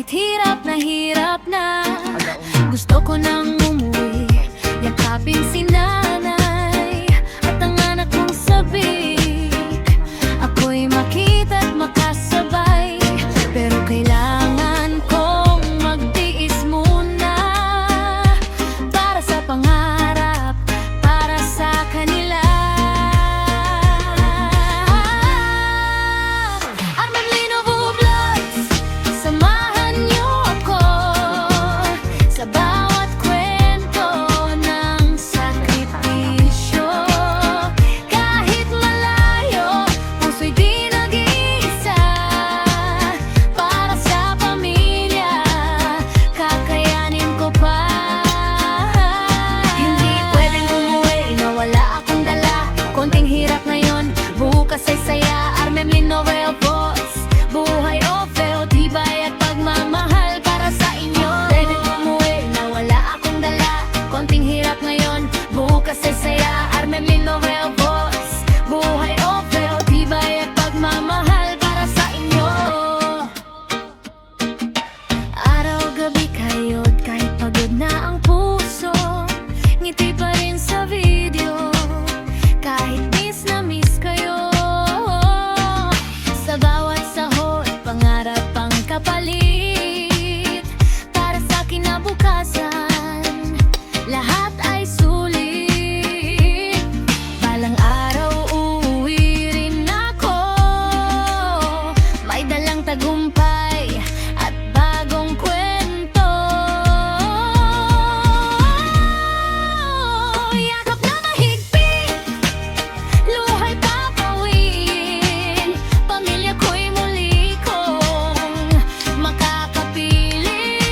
Kahit hirap na gusto ko nang umuwi. Yakapin si nanay at ang anak kong sabik. Ako'y makita't makasabay, pero kailangan kong magtiis muna para sa pangarap, para sa kanila. Armamlino Vlogs, samahan niyo ako sa bawat kwento ng sakripisyo. Kahit malayo, puso'y di nag-iisa. Para sa pamilya, kakayanin ko pa. Hindi pwedeng umuwi na wala akong dala. Konting hirap ngayon, bukas ay saya. Armamlino Voice, buhay o feo, tibay at pagmamahal para sa inyo. Pwedeng umuwi na wala akong dala. Konting hirap ngayon, bukas ay saya. Armamlino Voice, buhay o feo, tibay at pagmamahal para sa inyo. Araw-gabi kayo't kahit pagod na ang puso, ngiti pa rin sa video. Kahit miss na miss kayo, sa bawat sahod, pangarap ang kapalit. Para sa kinabukasan, lahat ay sulit. Balang araw uuwi rin ako, may dalang tagumpay at bagong kwento. Yakap na mahigpit, luhay papawin. Pamilya ko'y muli kong makakapiling.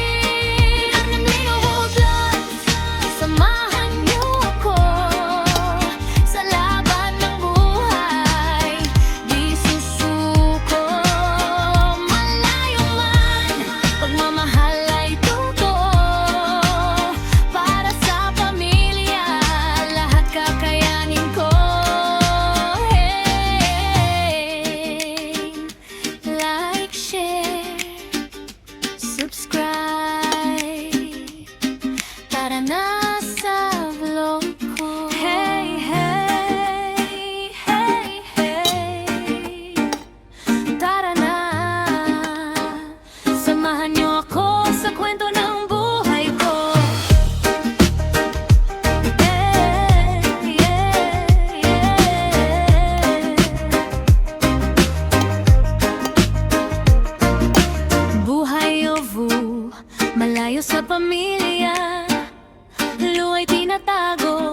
Armamlino Vlogs, samahan niyo ako sa laban ng buhay. Di susuko, malayo man, pagmamahal ay totoo. Para sa pamilya, lahat kakayanin ko. Hey, like, share, subscribe. Tara na sa vlog ko. Hey, hey, hey, hey. Tara na, samahan niyo ako sa kwento ng buhay ko. Yeah, yeah, yeah. Buhay o vu, malayo sa pamilya, luwa'y tinatago.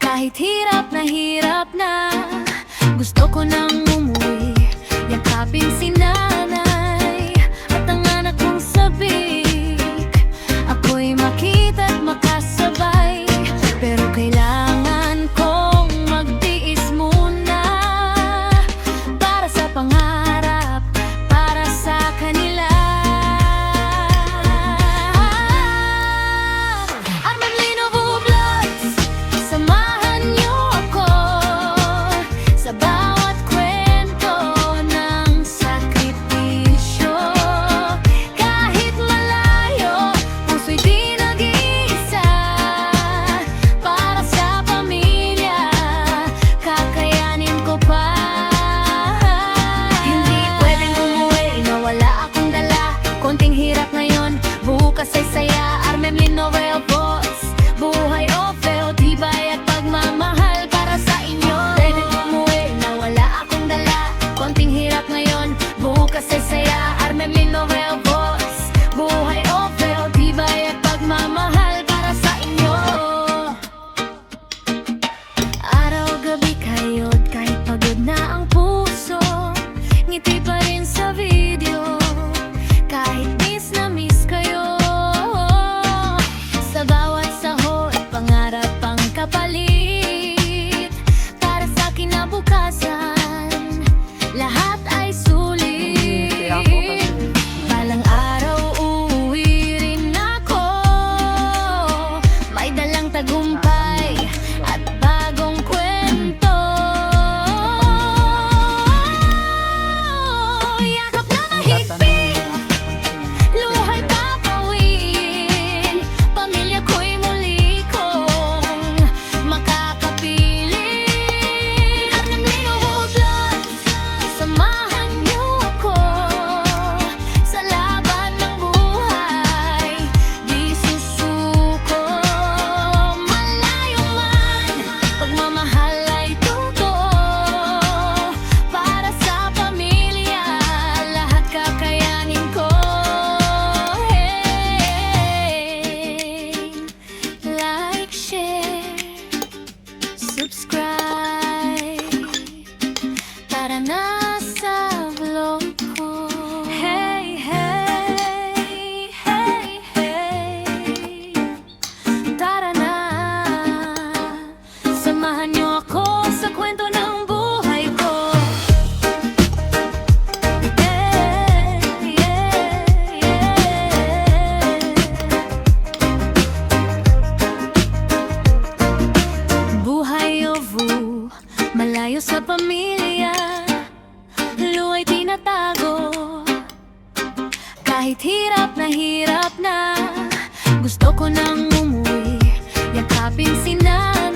Kahit hirap na gusto ko nang umuwi. Yakapin si nanay at ang anak kong sabik. Ako'y makita't makasabay, pero kailangan kong magtiis muna para sa pangarap, para sa kanila. Armamlino Vlogs, samahan niyo ako sa bawat kwento ng sakripisyo. Kahit malayo, puso'y di nag-iisa. Para sa pamilya, kakayanin ko pa. Hindi pwedeng umuwi na wala akong dala. Konting hirap ngayon, bukas ay saya. Armamlino Voice, buhay o feo, tibay at pagmamahal para sa inyo. Pwedeng umuwi na wala akong dala. Konting hirap ngayon, bukas ay saya. Armamlino Voice, buhay o feo, tibay at pagmamahal para sa inyo. Araw-gabi kayo't kahit pagod na ang puso, ngiti pa rin sa video. Kahit miss na miss kayo, sa bawat sahod, pangarap ang kapalit. Para sa kinabukasan, lahat ay sulit. Balang araw uuwi rin ako, may dalang tagumpay at bagong kwento. Yakap Kahit hirap na, gusto ko nang umuwi, yakapin si nanay.